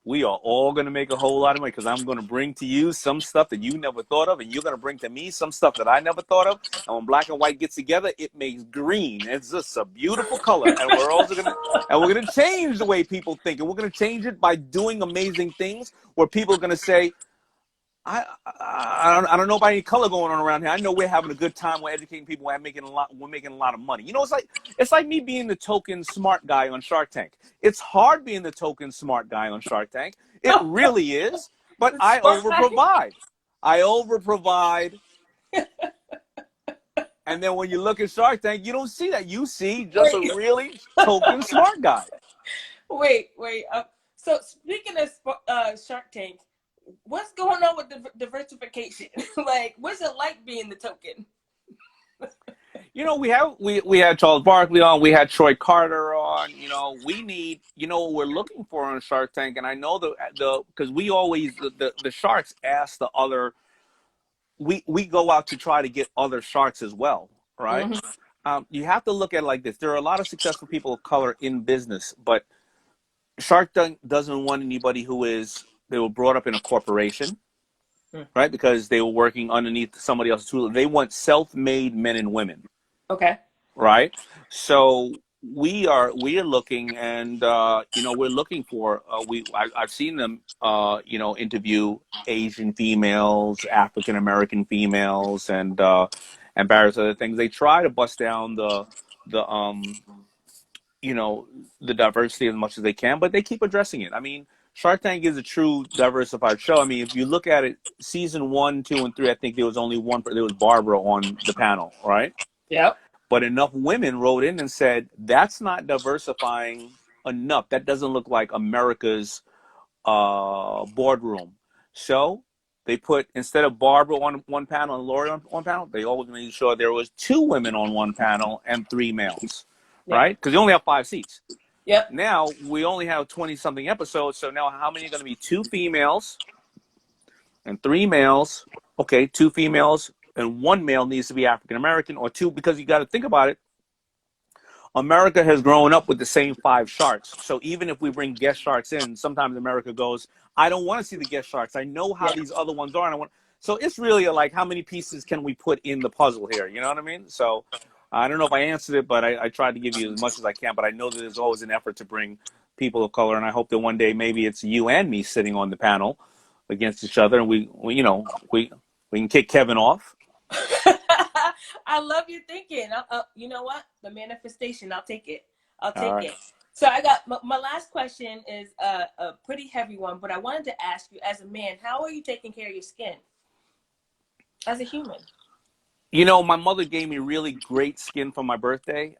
We are all going to make a whole lot of money because I'm going to bring to you some stuff that you never thought of, and you're going to bring to me some stuff that I never thought of. And when black and white gets together, it makes green. It's just a beautiful color, and we're going to change the way people think, and we're going to change it by doing amazing things where people are going to say, I don't know about any color going on around here. I know we're having a good time. We're educating people. We're making a lot of money. You know, it's like me being the token smart guy on Shark Tank. It's hard being the token smart guy on Shark Tank. It really is. But I overprovide. And then when you look at Shark Tank, you don't see that. You see just a really token smart guy. Wait. So speaking of Shark Tank, what's going on with diversification? Like, what's it like being the token? You know, we had Charles Barkley on, we had Troy Carter on. You know, we need, you know, what we're looking for on Shark Tank, and I know because we always the sharks ask the other. We go out to try to get other sharks as well, right? Mm-hmm. You have to look at it like this. There are a lot of successful people of color in business, but Shark Tank doesn't want anybody they were brought up in a corporation, right? Because they were working underneath somebody else's tool. They want self-made men and women. Okay. Right. So we are looking, and you know, we're looking for I've seen them interview Asian females, African American females, and various other things. They try to bust down the diversity as much as they can, but they keep addressing it. I mean, Shark Tank is a true diversified show. I mean, if you look at it, season 1, 2, and 3, I think there was only one. There was Barbara on the panel, right? Yep. But enough women wrote in and said, that's not diversifying enough. That doesn't look like America's boardroom. So they put, instead of Barbara on one panel and Lori on one panel, they always made sure there was 2 women on one panel and 3 males, right? Because they only have 5 seats. Yep. Now we only have 20-something episodes. So now how many are going to be 2 females and 3 males? Okay, 2 females and 1 male needs to be African American, or 2, because you got to think about it. America has grown up with the same five sharks. So even if we bring guest sharks in, sometimes America goes, I don't want to see the guest sharks. I know how Yeah. these other ones are. And I want. So it's really like, how many pieces can we put in the puzzle here? You know what I mean? So I don't know if I answered it, but I tried to give you as much as I can. But I know that there's always an effort to bring people of color, and I hope that one day maybe it's you and me sitting on the panel against each other, and we can kick Kevin off. I love your thinking. You know what? The manifestation. I'll take it. I'll All take right. it. So I got my last question is a pretty heavy one, but I wanted to ask you, as a man, how are you taking care of your skin as a human? You know, my mother gave me really great skin for my birthday,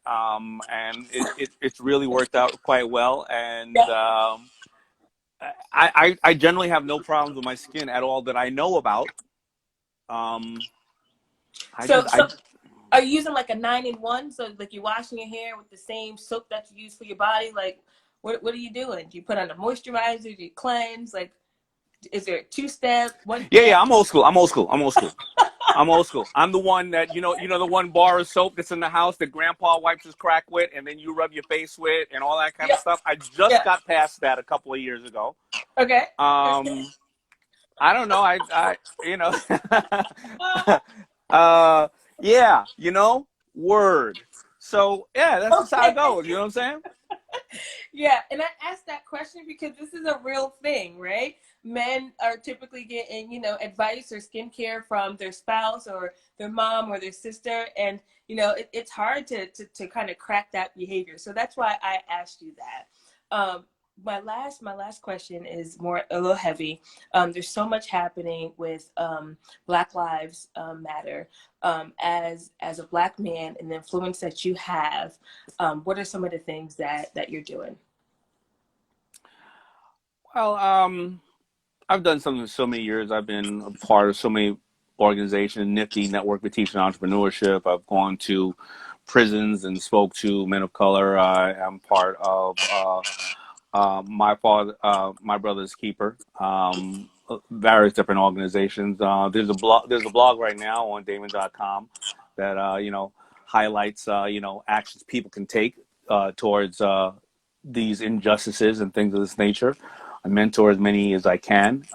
and it's really worked out quite well. And Yeah. I generally have no problems with my skin at all that I know about. Um, I So just I so are you using like a 9-in-1? So like you're washing your hair with the same soap that you use for your body? Like what are you doing? Do you put on a moisturizer? Do you cleanse? Like, is there a 2-step, one yeah, step? I'm old school. I'm old school. I'm old school. I'm old school. I'm the one that the one bar of soap that's in the house that Grandpa wipes his crack with, and then you rub your face with, and all that kind of Yeah. stuff. I just Yeah. got past that a couple of years ago. Okay. Okay. Um, I don't know. I you know, yeah, word. So yeah, that's just how it Okay. goes. You know what I'm saying? Yeah, and I asked that question because this is a real thing, right? Men are typically getting, advice or skincare from their spouse or their mom or their sister, and it's hard to kind of crack that behavior. So that's why I asked you that. My last question is a little heavy. There's so much happening with Black Lives Matter. As a Black man and the influence that you have, what are some of the things that you're doing? Well, I've done something for so many years. I've been a part of so many organizations, Nifty Network for Teaching Entrepreneurship. I've gone to prisons and spoke to men of color. I am part of my brother's keeper, various different organizations. There's a blog right now on Daymond.com that highlights actions people can take towards these injustices and things of this nature. I mentor as many as I can.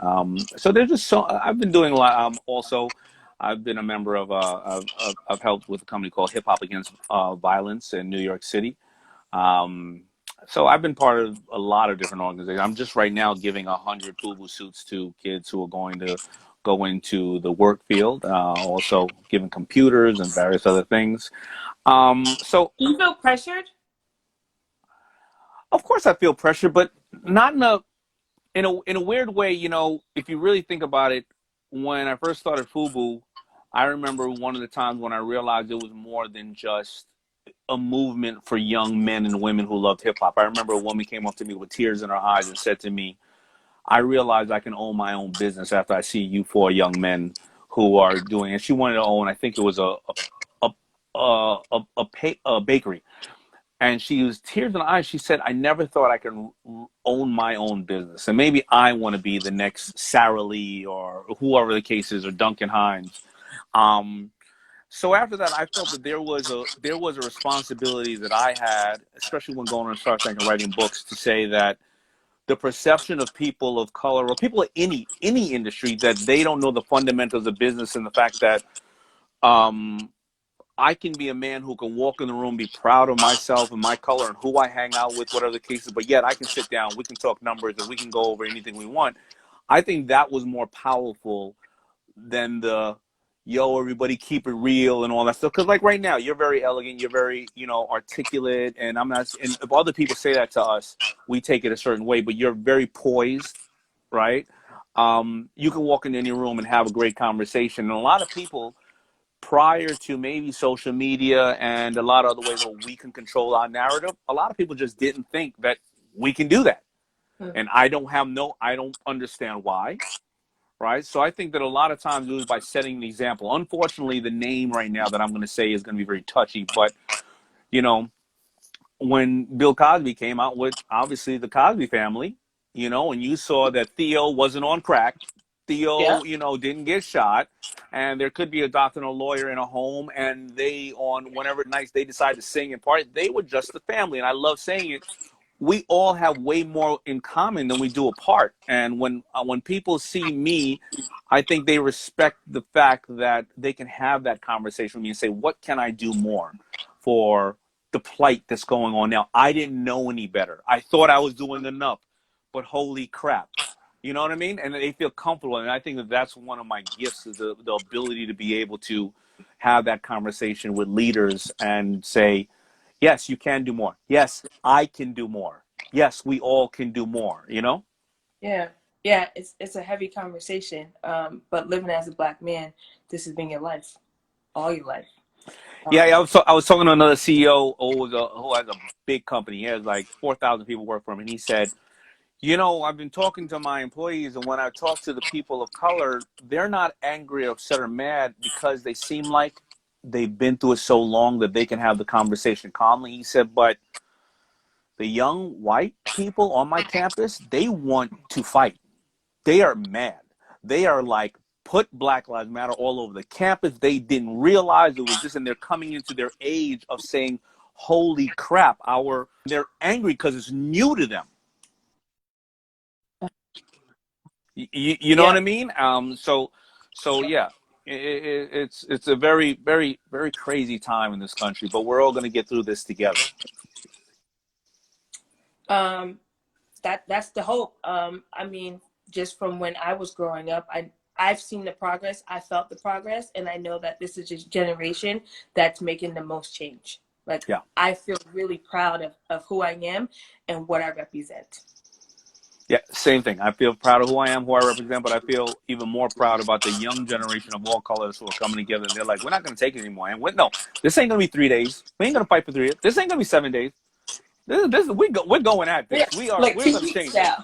So there's just so I've been doing a lot. Also, I've been a member of I've helped with a company called Hip Hop Against Violence in New York City. Um, so I've been part of a lot of different organizations. I'm just right now giving 100 FUBU suits to kids who are going to go into the work field. Also giving computers and various other things. So Do you feel pressured? of course I feel pressure, but not in a weird way. If you really think about it, when I first started FUBU, I remember one of the times when I realized it was more than just a movement for young men and women who loved hip hop. I remember a woman came up to me with tears in her eyes and said to me, I realized I can own my own business after I see you four young men who are doing it. She wanted to own, I think it was a, a bakery. And she was tears in her eyes. She said, I never thought I could own my own business. And maybe I want to be the next Sara Lee or whoever the case is, or Duncan Hines. Um, so after that, I felt that there was a responsibility that I had, especially when going on Shark Tank and writing books, to say that the perception of people of color or people of any industry that they don't know the fundamentals of business, and the fact that um, I can be a man who can walk in the room, be proud of myself and my color and who I hang out with, whatever the case is, but yet I can sit down, we can talk numbers, and we can go over anything we want. I think that was more powerful than the yo, everybody keep it real and all that stuff. Because like right now, you're very elegant, you're very articulate, and I'm not. And if other people say that to us, we take it a certain way. But you're very poised, right? You can walk into any room and have a great conversation. And a lot of people, prior to maybe social media and a lot of other ways where we can control our narrative, a lot of people just didn't think that we can do that. Hmm. And I don't understand why, right? So I think that a lot of times it was by setting an example. Unfortunately, the name right now that I'm going to say is going to be very touchy, but you know, when Bill Cosby came out with obviously the Cosby Family, and you saw that Theo wasn't on crack, Yeah. Theo, didn't get shot, and there could be a doctor and a lawyer in a home, and they, on whenever nights they decide to sing and party, they were just a family. And I love saying it. We all have way more in common than we do apart. And when people see me, I think they respect the fact that they can have that conversation with me and say, what can I do more for the plight that's going on now? I didn't know any better. I thought I was doing enough, but holy crap. You know what I mean? And they feel comfortable. And I think that that's one of my gifts, is the ability to be able to have that conversation with leaders and say, yes, you can do more. Yes, I can do more. Yes, we all can do more, Yeah. Yeah. It's a heavy conversation. But living as a Black man, this has been your life, all your life. Yeah, Um, I was talking to another CEO who has a big company. He has like 4,000 people work for him. And he said, I've been talking to my employees, and when I talk to the people of color, they're not angry or upset or mad because they seem like they've been through it so long that they can have the conversation calmly. He said, but the young white people on my campus, they want to fight. They are mad. They are like, put Black Lives Matter all over the campus. They didn't realize it was this, and they're coming into their age of saying, holy crap, they're angry because it's new to them. You know what yeah. I mean? So yeah, it's a very, very, very crazy time in this country, but we're all going to get through this together. Um, that's the hope. I mean, just from when I was growing up, I've seen the progress, I felt the progress, and I know that this is a generation that's making the most change. Like, Yeah. I feel really proud of who I am and what I represent. Yeah, same thing. I feel proud of who I am, who I represent, but I feel even more proud about the young generation of all colors who are coming together. And they're like, we're not going to take it anymore. And no, this ain't going to be 3 days. We ain't going to fight for 3 years. This ain't going to be 7 days. We're going at Yeah, this. like We're going to 2 weeks change this. now.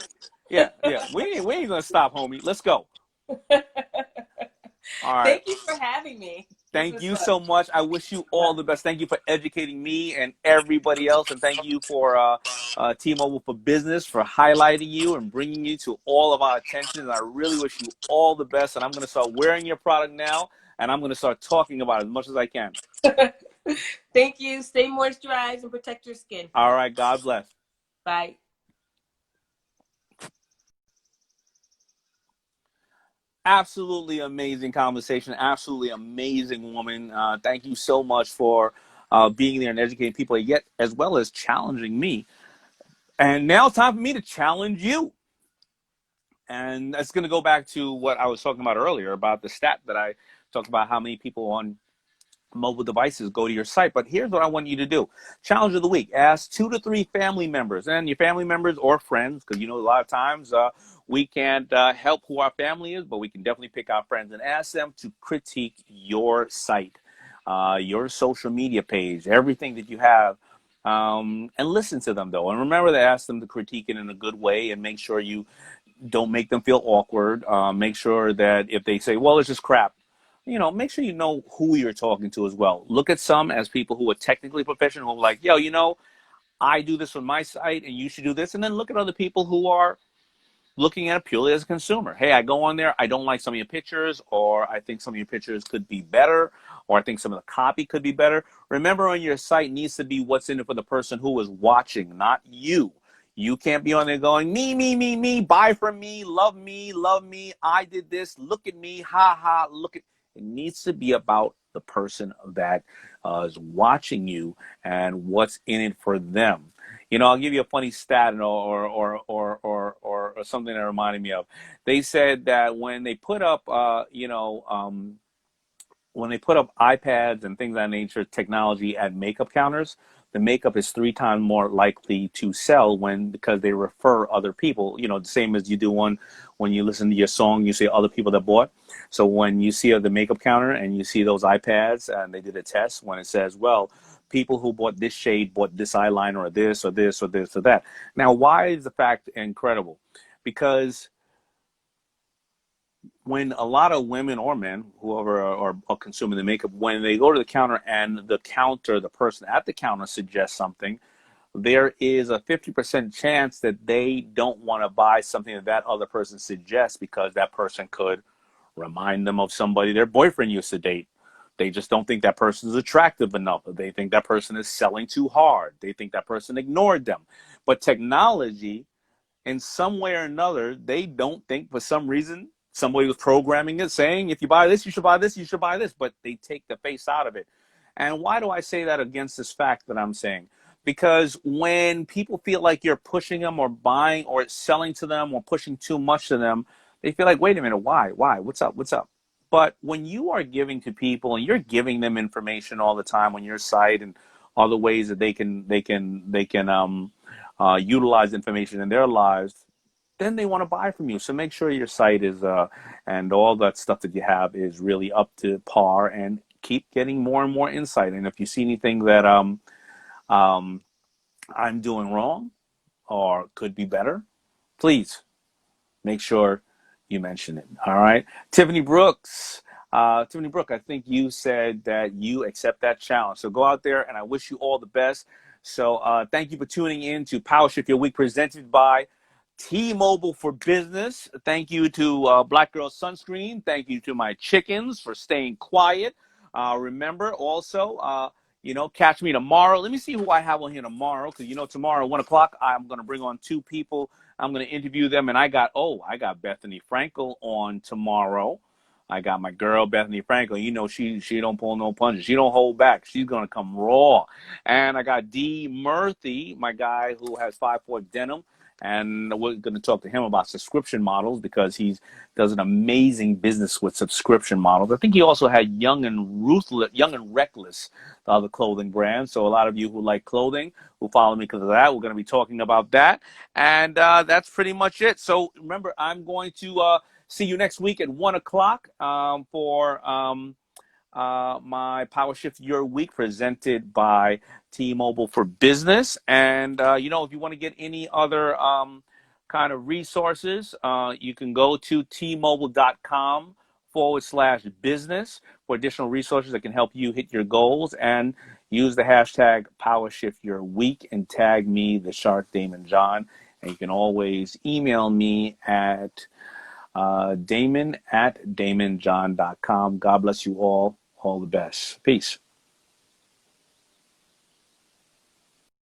Yeah, yeah. We ain't going to stop, homie. Let's go. All right. Thank you for having me. This Thank was you fun. so much. I wish you all the best. Thank you for educating me and everybody else. And thank you for T-Mobile for Business for highlighting you and bringing you to all of our attention. And I really wish you all the best. And I'm going to start wearing your product now. And I'm going to start talking about it as much as I can. Thank you. Stay moisturized and protect your skin. All right. God bless. Bye. Absolutely amazing conversation. Absolutely amazing woman. Thank you so much for being there and educating people, yet as well as challenging me. And now it's time for me to challenge you. And that's going to go back to what I was talking about earlier about the stat that I talked about, how many people on mobile devices go to your site. But here's what I want you to do. Challenge of the week. Ask 2 to 3 family members, and your family members or friends, because a lot of times we can't help who our family is, but we can definitely pick our friends and ask them to critique your site, your social media page, everything that you have. And listen to them, though. And remember to ask them to critique it in a good way, and make sure you don't make them feel awkward. Make sure that if they say, well, it's just crap, make sure you know who you're talking to as well. Look at some as people who are technically professional, who are like, yo, I do this on my site and you should do this. And then look at other people who are looking at it purely as a consumer. Hey, I go on there, I don't like some of your pictures, or I think some of your pictures could be better, or I think some of the copy could be better. Remember, on your site needs to be what's in it for the person who is watching, not you. You can't be on there going, me, buy from me, love me, I did this, look at me, ha ha, look at. It needs to be about the person that is watching you and what's in it for them. I'll give you a funny stat or something that reminded me of. They said that when they put up, when they put up iPads and things of that nature, technology at makeup counters, the makeup is 3 times more likely to sell because they refer other people. The same as you do when you listen to your song, you see other people that bought. So when you see the makeup counter and you see those iPads and they did a test, when it says, well, people who bought this shade bought this eyeliner or this or this or this or that. Now, why is the fact incredible? Because when a lot of women or men, whoever are consuming the makeup, when they go to the counter and the person at the counter suggests something, there is a 50% chance that they don't want to buy something that that other person suggests because that person could remind them of somebody their boyfriend used to date. They just don't think that person is attractive enough. They think that person is selling too hard. They think that person ignored them. But technology, in some way or another, they don't think for some reason somebody was programming it saying, if you buy this, you should buy this, you should buy this, but they take the face out of it. And why do I say that against this fact that I'm saying? Because when people feel like you're pushing them or buying or selling to them or pushing too much to them, they feel like, wait a minute, why? What's up? What's up? But when you are giving to people and you're giving them information all the time on your site and all the ways that they can utilize information in their lives, then they want to buy from you. So make sure your site is and all that stuff that you have is really up to par, and keep getting more and more insight. And if you see anything that I'm doing wrong or could be better, please make sure you mention it. All right. Tiffany Brooks. Tiffany Brooke, I think you said that you accept that challenge. So go out there, and I wish you all the best. So thank you for tuning in to Powershift Your Week, presented by T-Mobile for Business. Thank you to Black Girl Sunscreen. Thank you to my chickens for staying quiet. Remember also, catch me tomorrow. Let me see who I have on here tomorrow, because, tomorrow, 1 o'clock, I'm going to bring on 2 people. I'm going to interview them, and I got Bethany Frankel on tomorrow. I got my girl, Bethany Frankel. She don't pull no punches. She don't hold back. She's going to come raw. And I got D. Murphy, my guy who has 5-4 denim. And we're going to talk to him about subscription models, because he does an amazing business with subscription models. I think he also had Young and Reckless, the other clothing brand. So a lot of you who like clothing, who follow me because of that, we're going to be talking about that. And that's pretty much it. So remember, I'm going to see you next week at 1 o'clock for my Powershift Your Week, presented by T-Mobile for Business. And, if you want to get any other kind of resources, you can go to tmobile.com/business for additional resources that can help you hit your goals, and use the hashtag Powershift Your Week and tag me, the Shark Daymond John. And you can always email me at Daymond@daymondjohn.com. God bless you all. All the best. Peace.